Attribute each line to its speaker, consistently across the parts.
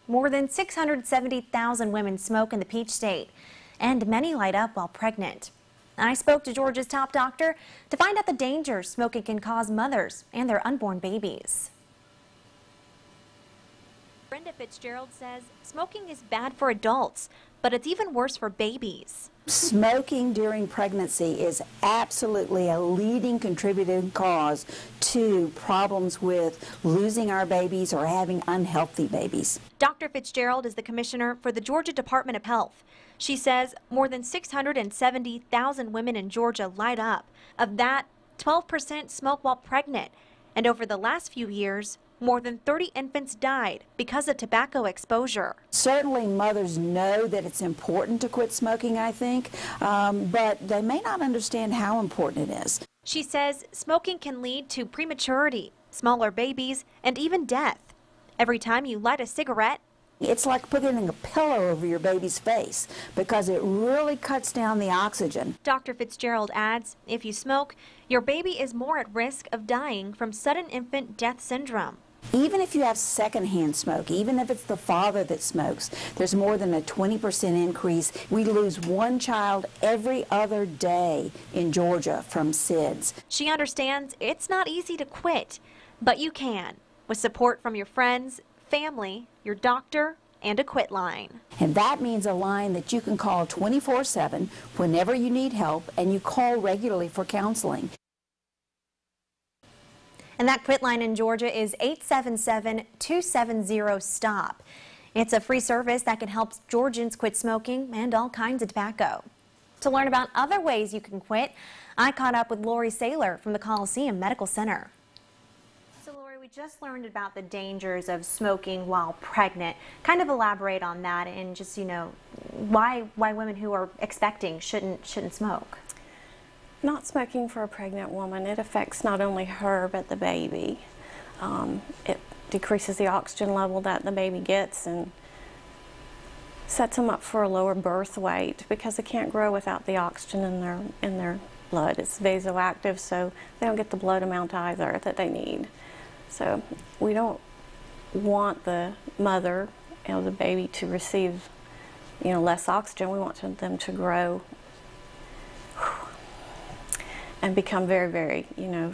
Speaker 1: More than 670,000 women smoke in the Peach State, and many light up while pregnant. I spoke to Georgia's top doctor to find out the dangers smoking can cause mothers and their unborn babies. Brenda Fitzgerald says smoking is bad for adults, but it's even worse for babies.
Speaker 2: Smoking during pregnancy is absolutely a leading contributing cause to problems with losing our babies or having unhealthy babies.
Speaker 1: Dr. Fitzgerald is the commissioner for the Georgia Department of Health. She says more than 670,000 women in Georgia light up. Of that, 12% smoke while pregnant. And over the last few years, more than 30 infants died because of tobacco exposure.
Speaker 2: Certainly mothers know that it's important to quit smoking, I think, but they may not understand how important it is.
Speaker 1: She says smoking can lead to prematurity, smaller babies, and even death. Every time you light a cigarette,
Speaker 2: it's like putting a pillow over your baby's face because it really cuts down the oxygen.
Speaker 1: Dr. Fitzgerald adds, if you smoke, your baby is more at risk of dying from sudden infant death syndrome.
Speaker 2: Even if you have secondhand smoke, even if it's the father that smokes, there's more than a 20% increase. We lose one child every other day in Georgia from SIDS.
Speaker 1: She understands it's not easy to quit, but you can, with support from your friends, family, your doctor, and a quit line.
Speaker 2: And that means a line that you can call 24/7 whenever you need help, and you call regularly for counseling.
Speaker 1: And that quit line in Georgia is 877-270-STOP. It's a free service that can help Georgians quit smoking and all kinds of tobacco. To learn about other ways you can quit, I caught up with Lori Saylor from the Coliseum Medical Center. So Lori, we just learned about the dangers of smoking while pregnant. Kind of elaborate on that and just, why women who are expecting shouldn't smoke.
Speaker 3: Not smoking for a pregnant woman, it affects not only her but the baby. It decreases the oxygen level that the baby gets and sets them up for a lower birth weight because they can't grow without the oxygen in their blood. It's vasoactive, so they don't get the blood amount either that they need. So we don't want the mother, the baby, to receive less oxygen. We want them to grow and become very, very,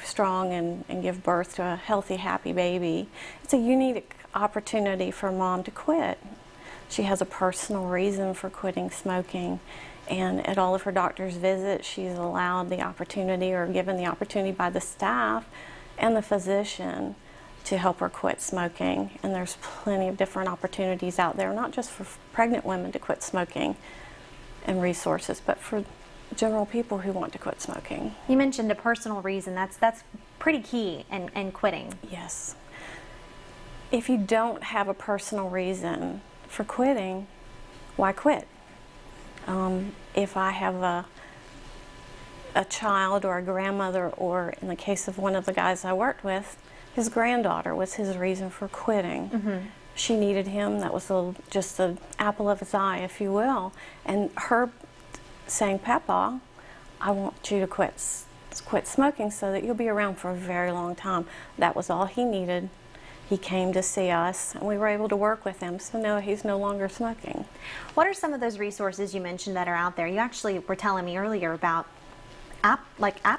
Speaker 3: strong and give birth to a healthy, happy baby. It's a unique opportunity for mom to quit. She has a personal reason for quitting smoking, and at all of her doctor's visits, she's allowed the opportunity or given the opportunity by the staff and the physician to help her quit smoking. And there's plenty of different opportunities out there, not just for pregnant women to quit smoking and resources, but for general people who want to quit smoking.
Speaker 1: You mentioned a personal reason. That's pretty key in quitting.
Speaker 3: Yes. If you don't have a personal reason for quitting, why quit? If I have a child or a grandmother, or in the case of one of the guys I worked with, his granddaughter was his reason for quitting. Mm-hmm. She needed him. That was just the apple of his eye, if you will. And her saying, "Papa, I want you to quit smoking so that you'll be around for a very long time." That was all he needed. He came to see us, and we were able to work with him. So no, he's no longer smoking.
Speaker 1: What are some of those resources you mentioned that are out there? You actually were telling me earlier about app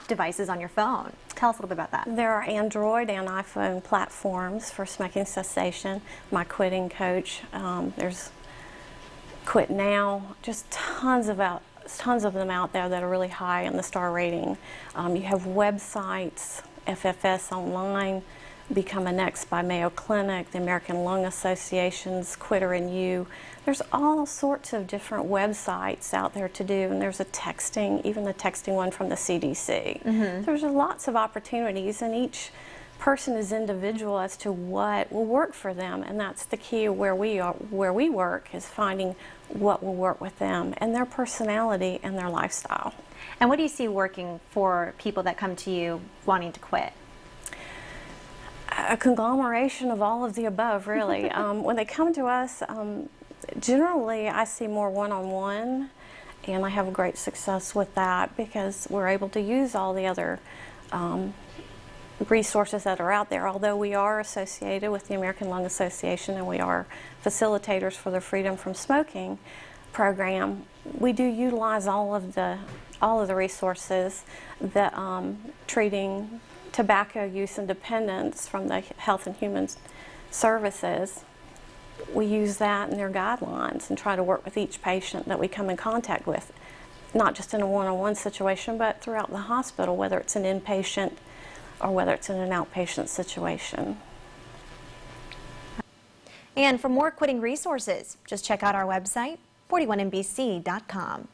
Speaker 1: devices on your phone. Tell us a little bit about that.
Speaker 3: There are Android and iPhone platforms for smoking cessation. My Quitting Coach. There's Quit Now. Just tons of them out there that are really high in the star rating. You have websites, FFS Online, Become a Next by Mayo Clinic, the American Lung Association's Quitter and You. There's all sorts of different websites out there to do, and there's a texting, even the texting one from the CDC. Mm-hmm. There's lots of opportunities, and each person is individual as to what will work for them, and that's the key where we work, is finding what will work with them and their personality and their lifestyle.
Speaker 1: And what do you see working for people that come to you wanting to quit?
Speaker 3: A conglomeration of all of the above, really. When they come to us, generally I see more one-on-one, and I have great success with that because we're able to use all the other resources that are out there. Although we are associated with the American Lung Association and we are facilitators for the Freedom from Smoking program, we do utilize all of the resources that treating tobacco use and dependence from the Health and Human Services. We use that in their guidelines and try to work with each patient that we come in contact with, not just in a one-on-one situation, but throughout the hospital, whether it's an inpatient or whether it's in an outpatient situation.
Speaker 1: And for more quitting resources, just check out our website, 41NBC.com.